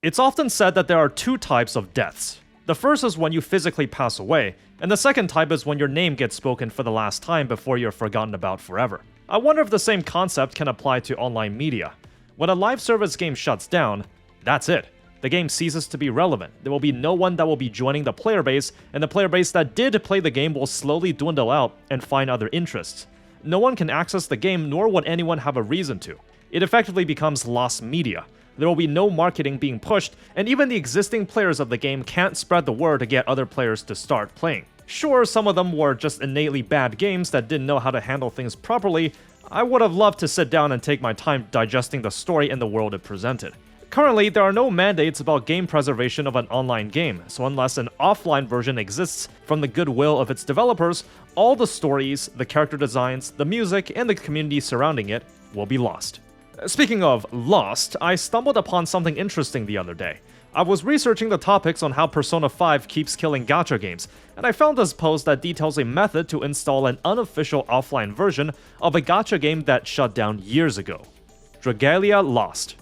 It's often said that there are two types of deaths. The first is when you physically pass away, and the second type is when your name gets spoken for the last time before you're forgotten about forever. I wonder if the same concept can apply to online media. When a live service game shuts down, that's it. The game ceases to be relevant. There will be no one that will be joining the player base, and the player base that did play the game will slowly dwindle out and find other interests. No one can access the game, nor would anyone have a reason to. It effectively becomes lost media. There will be no marketing being pushed, and even the existing players of the game can't spread the word to get other players to start playing. Sure, some of them were just innately bad games that didn't know how to handle things properly. I would have loved to sit down and take my time digesting the story and the world it presented. Currently, there are no mandates about game preservation of an online game, so unless an offline version exists from the goodwill of its developers, all the stories, the character designs, the music, and the community surrounding it will be lost. Speaking of lost, I stumbled upon something interesting the other day. I was researching the topics on how Persona 5 keeps killing gacha games, and I found this post that details a method to install an unofficial offline version of a gacha game that shut down years ago. Dragalia Lost.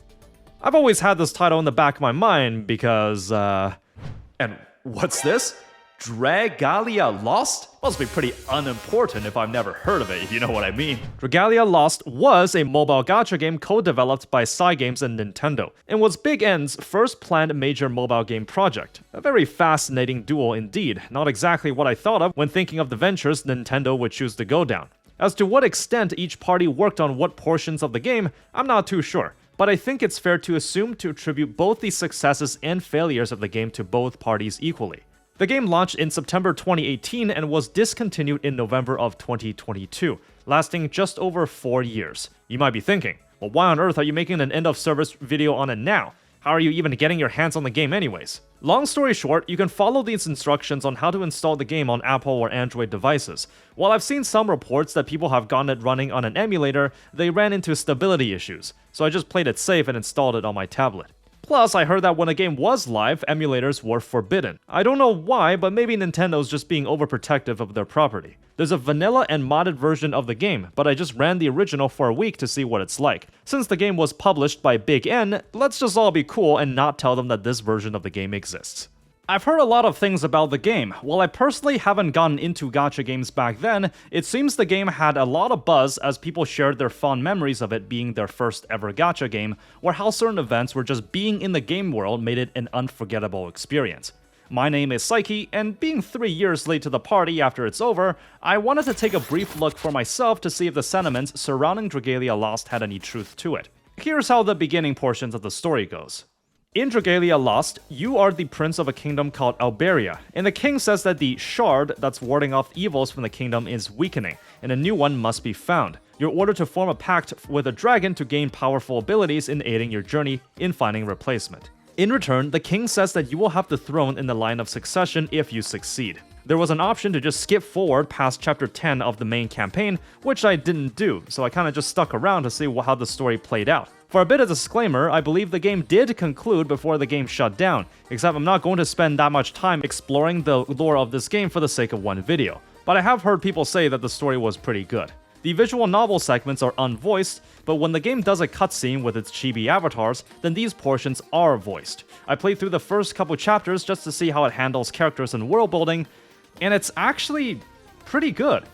I've always had this title in the back of my mind because, And what's this? Dragalia Lost? Must be pretty unimportant if I've never heard of it, if you know what I mean. Dragalia Lost was a mobile gacha game co-developed by Cygames and Nintendo, and was Big N's first planned major mobile game project. A very fascinating duo indeed, not exactly what I thought of when thinking of the ventures Nintendo would choose to go down. As to what extent each party worked on what portions of the game, I'm not too sure, but I think it's fair to assume to attribute both the successes and failures of the game to both parties equally. The game launched in September 2018 and was discontinued in November of 2022, lasting just over 4 years. You might be thinking, well, why on earth are you making an end-of-service video on it now? How are you even getting your hands on the game anyways? Long story short, you can follow these instructions on how to install the game on Apple or Android devices. While I've seen some reports that people have gotten it running on an emulator, they ran into stability issues, so I just played it safe and installed it on my tablet. Plus, I heard that when a game was live, emulators were forbidden. I don't know why, but maybe Nintendo's just being overprotective of their property. There's a vanilla and modded version of the game, but I just ran the original for a week to see what it's like. Since the game was published by Big N, let's just all be cool and not tell them that this version of the game exists. I've heard a lot of things about the game. While I personally haven't gotten into gacha games back then, it seems the game had a lot of buzz as people shared their fond memories of it being their first ever gacha game, or how certain events were just being in the game world made it an unforgettable experience. My name is Psyche, and being 3 years late to the party after it's over, I wanted to take a brief look for myself to see if the sentiments surrounding Dragalia Lost had any truth to it. Here's how the beginning portions of the story goes. In Dragalia Lost, you are the prince of a kingdom called Alberia, and the king says that the shard that's warding off evils from the kingdom is weakening, and a new one must be found. You're ordered to form a pact with a dragon to gain powerful abilities in aiding your journey in finding a replacement. In return, the king says that you will have the throne in the line of succession if you succeed. There was an option to just skip forward past chapter 10 of the main campaign, which I didn't do, so I kinda just stuck around to see how the story played out. For a bit of disclaimer, I believe the game did conclude before the game shut down, except I'm not going to spend that much time exploring the lore of this game for the sake of one video, but I have heard people say that the story was pretty good. The visual novel segments are unvoiced, but when the game does a cutscene with its chibi avatars, then these portions are voiced. I played through the first couple chapters just to see how it handles characters and world building, and it's actually pretty good.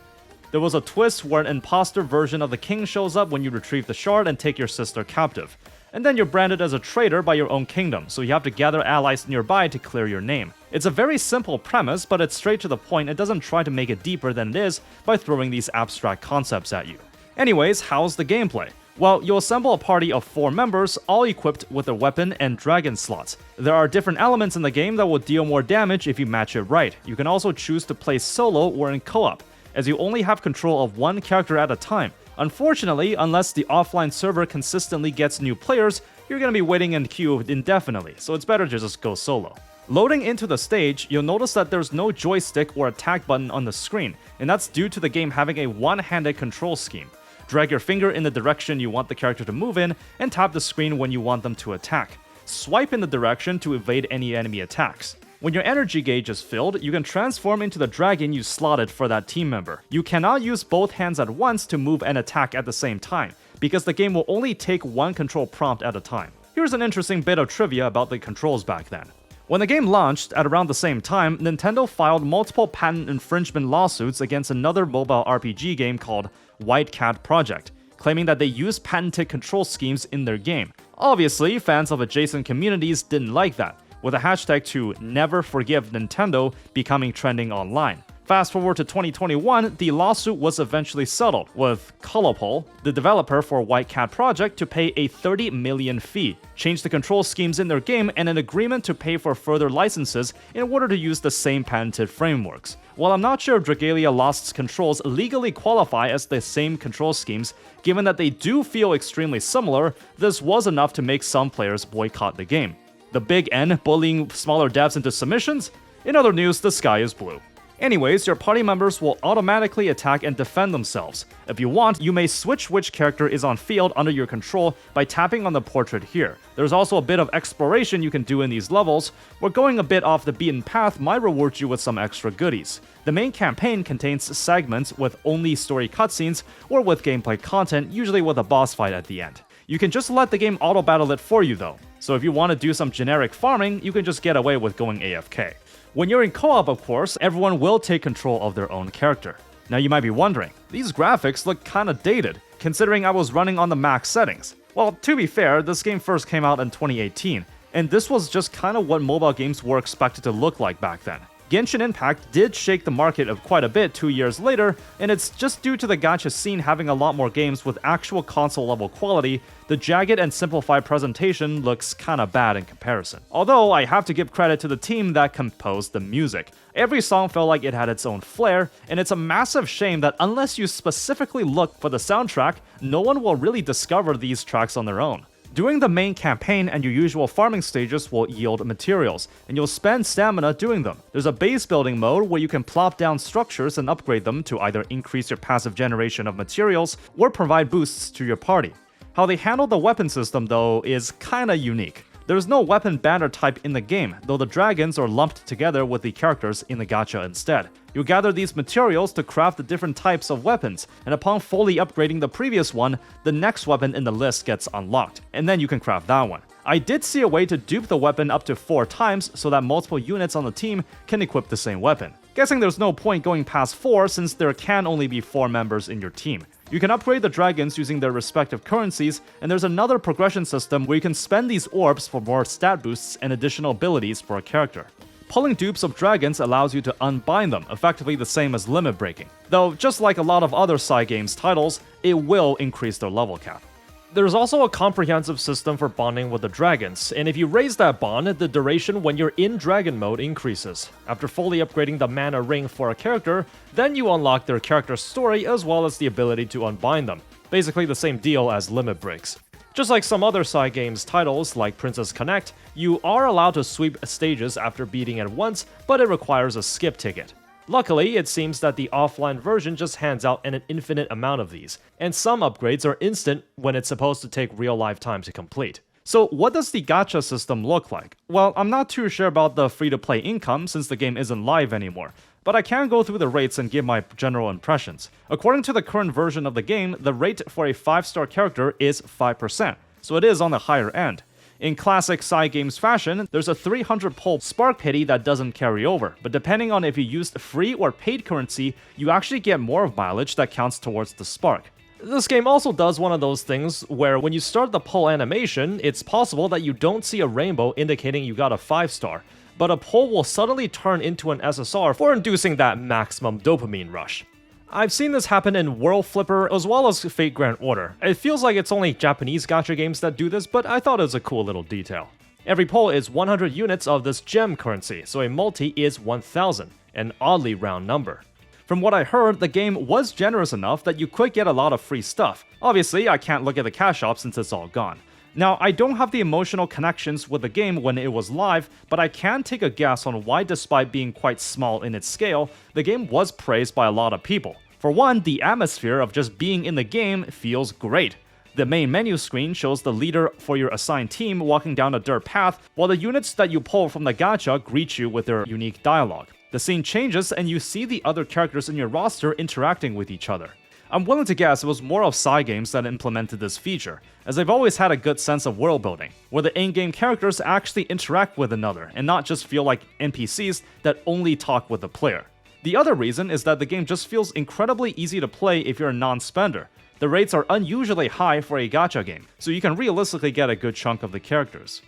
There was a twist where an imposter version of the king shows up when you retrieve the shard and take your sister captive. And then you're branded as a traitor by your own kingdom, so you have to gather allies nearby to clear your name. It's a very simple premise, but it's straight to the point and doesn't try to make it deeper than it is by throwing these abstract concepts at you. Anyways, how's the gameplay? Well, you'll assemble a party of 4 members, all equipped with a weapon and dragon slots. There are different elements in the game that will deal more damage if you match it right. You can also choose to play solo or in co-op, as you only have control of one character at a time. Unfortunately, unless the offline server consistently gets new players, you're gonna be waiting in queue indefinitely, so it's better to just go solo. Loading into the stage, you'll notice that there's no joystick or attack button on the screen, and that's due to the game having a one-handed control scheme. Drag your finger in the direction you want the character to move in, and tap the screen when you want them to attack. Swipe in the direction to evade any enemy attacks. When your energy gauge is filled, you can transform into the dragon you slotted for that team member. You cannot use both hands at once to move and attack at the same time, because the game will only take one control prompt at a time. Here's an interesting bit of trivia about the controls back then. When the game launched, at around the same time, Nintendo filed multiple patent infringement lawsuits against another mobile RPG game called White Cat Project, claiming that they used patented control schemes in their game. Obviously, fans of adjacent communities didn't like that, with a hashtag to Never Forgive Nintendo becoming trending online. Fast forward to 2021, the lawsuit was eventually settled, with Colopol, the developer for White Cat Project, to pay a $30 million fee, change the control schemes in their game, and an agreement to pay for further licenses in order to use the same patented frameworks. While I'm not sure if Dragalia Lost's controls legally qualify as the same control schemes, given that they do feel extremely similar, this was enough to make some players boycott the game. The Big N bullying smaller devs into submissions? In other news, the sky is blue. Anyways, your party members will automatically attack and defend themselves. If you want, you may switch which character is on field under your control by tapping on the portrait here. There's also a bit of exploration you can do in these levels, where going a bit off the beaten path might reward you with some extra goodies. The main campaign contains segments with only story cutscenes or with gameplay content, usually with a boss fight at the end. You can just let the game auto-battle it for you though, so if you want to do some generic farming, you can just get away with going AFK. When you're in co-op, of course, everyone will take control of their own character. Now you might be wondering, these graphics look kinda dated, considering I was running on the max settings. Well, to be fair, this game first came out in 2018, and this was just kinda what mobile games were expected to look like back then. Genshin Impact did shake the market of quite a bit 2 years later, and it's just due to the gacha scene having a lot more games with actual console-level quality, the jagged and simplified presentation looks kinda bad in comparison. Although, I have to give credit to the team that composed the music. Every song felt like it had its own flair, and it's a massive shame that unless you specifically look for the soundtrack, no one will really discover these tracks on their own. Doing the main campaign and your usual farming stages will yield materials, and you'll spend stamina doing them. There's a base building mode where you can plop down structures and upgrade them to either increase your passive generation of materials or provide boosts to your party. How they handle the weapon system though is kinda unique. There's no weapon banner type in the game, though the dragons are lumped together with the characters in the gacha instead. You gather these materials to craft the different types of weapons, and upon fully upgrading the previous one, the next weapon in the list gets unlocked, and then you can craft that one. I did see a way to dupe the weapon up to 4 times so that multiple units on the team can equip the same weapon. Guessing there's no point going past 4 since there can only be 4 members in your team. You can upgrade the dragons using their respective currencies, and there's another progression system where you can spend these orbs for more stat boosts and additional abilities for a character. Pulling dupes of dragons allows you to unbind them, effectively the same as limit breaking. Though, just like a lot of other Cygames titles, it will increase their level cap. There's also a comprehensive system for bonding with the dragons, and if you raise that bond, the duration when you're in dragon mode increases. After fully upgrading the mana ring for a character, then you unlock their character's story as well as the ability to unbind them. Basically the same deal as limit breaks. Just like some other Cygames titles like Princess Connect, you are allowed to sweep stages after beating it once, but it requires a skip ticket. Luckily, it seems that the offline version just hands out an infinite amount of these, and some upgrades are instant when it's supposed to take real-life time to complete. So what does the gacha system look like? Well, I'm not too sure about the free-to-play income since the game isn't live anymore, but I can go through the rates and give my general impressions. According to the current version of the game, the rate for a 5-star character is 5%, so it is on the higher end. In classic Cygames fashion, there's a 300 pull spark pity that doesn't carry over, but depending on if you used free or paid currency, you actually get more mileage that counts towards the spark. This game also does one of those things where when you start the pull animation, it's possible that you don't see a rainbow indicating you got a 5-star, but a pull will suddenly turn into an SSR for inducing that maximum dopamine rush. I've seen this happen in World Flipper as well as Fate Grand Order. It feels like it's only Japanese gacha games that do this, but I thought it was a cool little detail. Every pull is 100 units of this gem currency, so a multi is 1000, an oddly round number. From what I heard, the game was generous enough that you could get a lot of free stuff. Obviously, I can't look at the cash shop since it's all gone. Now, I don't have the emotional connections with the game when it was live, but I can take a guess on why, despite being quite small in its scale, the game was praised by a lot of people. For one, the atmosphere of just being in the game feels great. The main menu screen shows the leader for your assigned team walking down a dirt path, while the units that you pull from the gacha greet you with their unique dialogue. The scene changes and you see the other characters in your roster interacting with each other. I'm willing to guess it was more of Cygames that implemented this feature, as they've always had a good sense of world building, where the in-game characters actually interact with another and not just feel like NPCs that only talk with the player. The other reason is that the game just feels incredibly easy to play if you're a non-spender. The rates are unusually high for a gacha game, so you can realistically get a good chunk of the characters.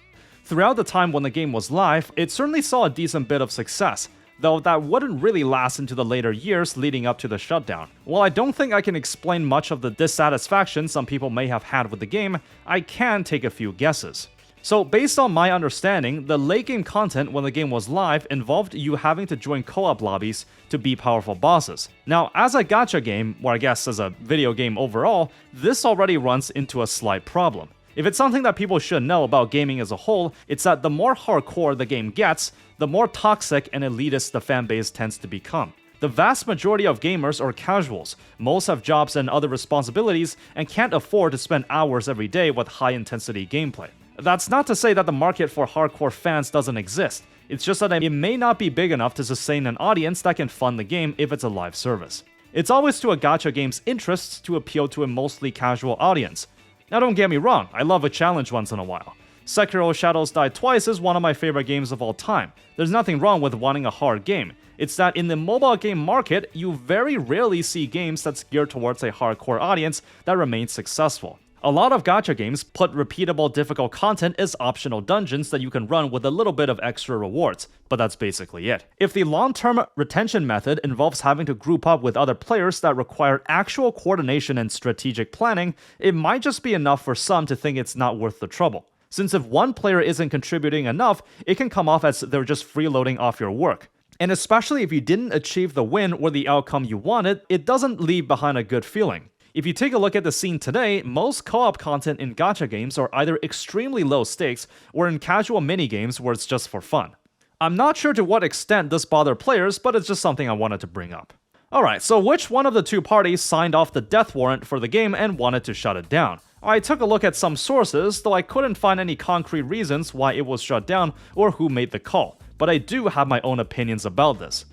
Throughout the time when the game was live, it certainly saw a decent bit of success, though that wouldn't really last into the later years leading up to the shutdown. While I don't think I can explain much of the dissatisfaction some people may have had with the game, I can take a few guesses. So based on my understanding, the late game content when the game was live involved you having to join co-op lobbies to beat powerful bosses. Now, as a gacha game, or I guess as a video game overall, this already runs into a slight problem. If it's something that people should know about gaming as a whole, it's that the more hardcore the game gets, the more toxic and elitist the fanbase tends to become. The vast majority of gamers are casuals, most have jobs and other responsibilities, and can't afford to spend hours every day with high-intensity gameplay. That's not to say that the market for hardcore fans doesn't exist, it's just that it may not be big enough to sustain an audience that can fund the game if it's a live service. It's always to a gacha game's interests to appeal to a mostly casual audience. Now don't get me wrong, I love a challenge once in a while. Sekiro Shadows Die Twice is one of my favorite games of all time. There's nothing wrong with wanting a hard game. It's that in the mobile game market, you very rarely see games that's geared towards a hardcore audience that remain successful. A lot of gacha games put repeatable difficult content as optional dungeons that you can run with a little bit of extra rewards, but that's basically it. If the long-term retention method involves having to group up with other players that require actual coordination and strategic planning, it might just be enough for some to think it's not worth the trouble. Since if one player isn't contributing enough, it can come off as they're just freeloading off your work. And especially if you didn't achieve the win or the outcome you wanted, it doesn't leave behind a good feeling. If you take a look at the scene today, most co-op content in gacha games are either extremely low stakes or in casual minigames where it's just for fun. I'm not sure to what extent this bothered players, but it's just something I wanted to bring up. Alright, so which one of the two parties signed off the death warrant for the game and wanted to shut it down? I took a look at some sources, though I couldn't find any concrete reasons why it was shut down or who made the call, but I do have my own opinions about this.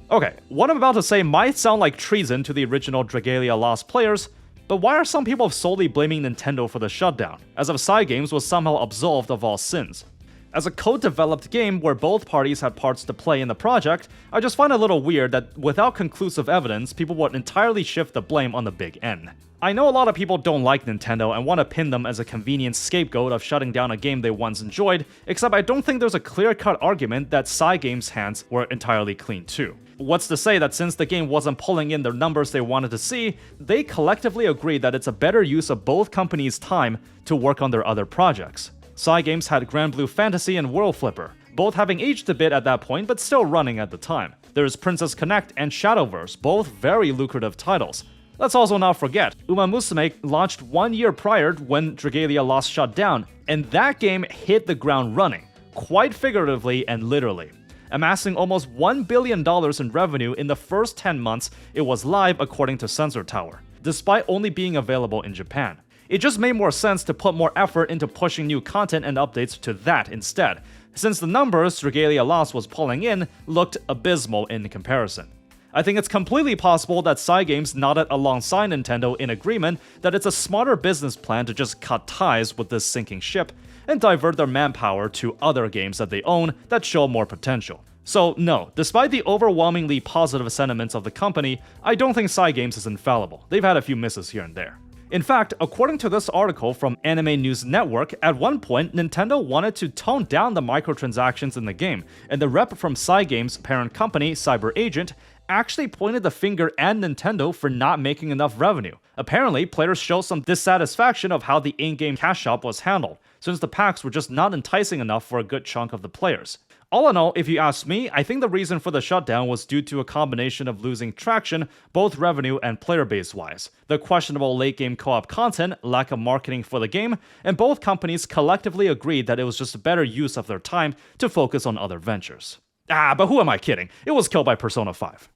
Okay, what I'm about to say might sound like treason to the original Dragalia Lost players, but why are some people solely blaming Nintendo for the shutdown, as if Cygames was somehow absolved of all sins? As a co-developed game where both parties had parts to play in the project, I just find it a little weird that without conclusive evidence, people would entirely shift the blame on the big N. I know a lot of people don't like Nintendo and want to pin them as a convenient scapegoat of shutting down a game they once enjoyed, except I don't think there's a clear-cut argument that Cygames' hands were entirely clean too. What's to say that since the game wasn't pulling in the numbers they wanted to see, they collectively agreed that it's a better use of both companies' time to work on their other projects. Cygames had Grand Blue Fantasy and World Flipper, both having aged a bit at that point but still running at the time. There's Princess Connect and Shadowverse, both very lucrative titles. Let's also not forget, Uma Musume launched 1 year prior when Dragalia Lost shut down, and that game hit the ground running, quite figuratively and literally, amassing almost $1 billion in revenue in the first 10 months it was live according to Sensor Tower, despite only being available in Japan. It just made more sense to put more effort into pushing new content and updates to that instead, since the numbers Dragalia Lost was pulling in looked abysmal in comparison. I think it's completely possible that Cygames nodded alongside Nintendo in agreement that it's a smarter business plan to just cut ties with this sinking ship and divert their manpower to other games that they own that show more potential. So no, despite the overwhelmingly positive sentiments of the company, I don't think Cygames is infallible. They've had a few misses here and there. In fact, according to this article from Anime News Network, at one point, Nintendo wanted to tone down the microtransactions in the game, and the rep from Cygames' parent company, Cyber Agent, actually pointed the finger at Nintendo for not making enough revenue. Apparently, players showed some dissatisfaction of how the in-game cash shop was handled, since the packs were just not enticing enough for a good chunk of the players. All in all, if you ask me, I think the reason for the shutdown was due to a combination of losing traction, both revenue and player base-wise, the questionable late-game co-op content, lack of marketing for the game, and both companies collectively agreed that it was just a better use of their time to focus on other ventures. But who am I kidding? It was killed by Persona 5.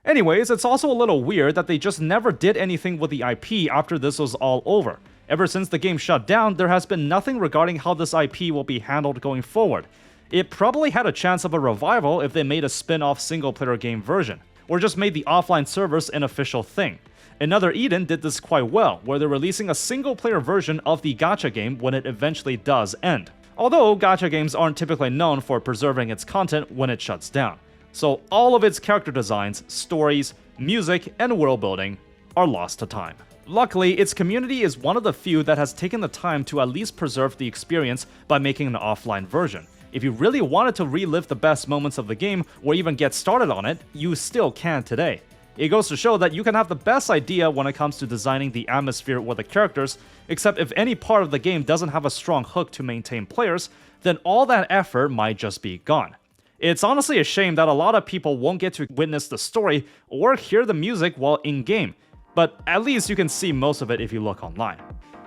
Anyways, it's also a little weird that they just never did anything with the IP after this was all over. Ever since the game shut down, there has been nothing regarding how this IP will be handled going forward. It probably had a chance of a revival if they made a spin-off single-player game version, or just made the offline servers an official thing. Another Eden did this quite well, where they're releasing a single-player version of the gacha game when it eventually does end. Although gacha games aren't typically known for preserving its content when it shuts down. So all of its character designs, stories, music, and world building are lost to time. Luckily, its community is one of the few that has taken the time to at least preserve the experience by making an offline version. If you really wanted to relive the best moments of the game or even get started on it, you still can today. It goes to show that you can have the best idea when it comes to designing the atmosphere or the characters, except if any part of the game doesn't have a strong hook to maintain players, then all that effort might just be gone. It's honestly a shame that a lot of people won't get to witness the story or hear the music while in-game, but at least you can see most of it if you look online.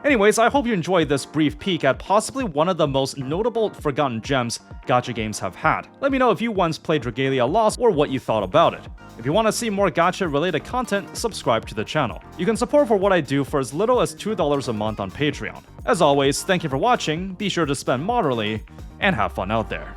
Anyways, I hope you enjoyed this brief peek at possibly one of the most notable forgotten gems gacha games have had. Let me know if you once played Dragalia Lost or what you thought about it. If you want to see more gacha related content, subscribe to the channel. You can support for what I do for as little as $2 a month on Patreon. As always, thank you for watching, be sure to spend moderately, and have fun out there.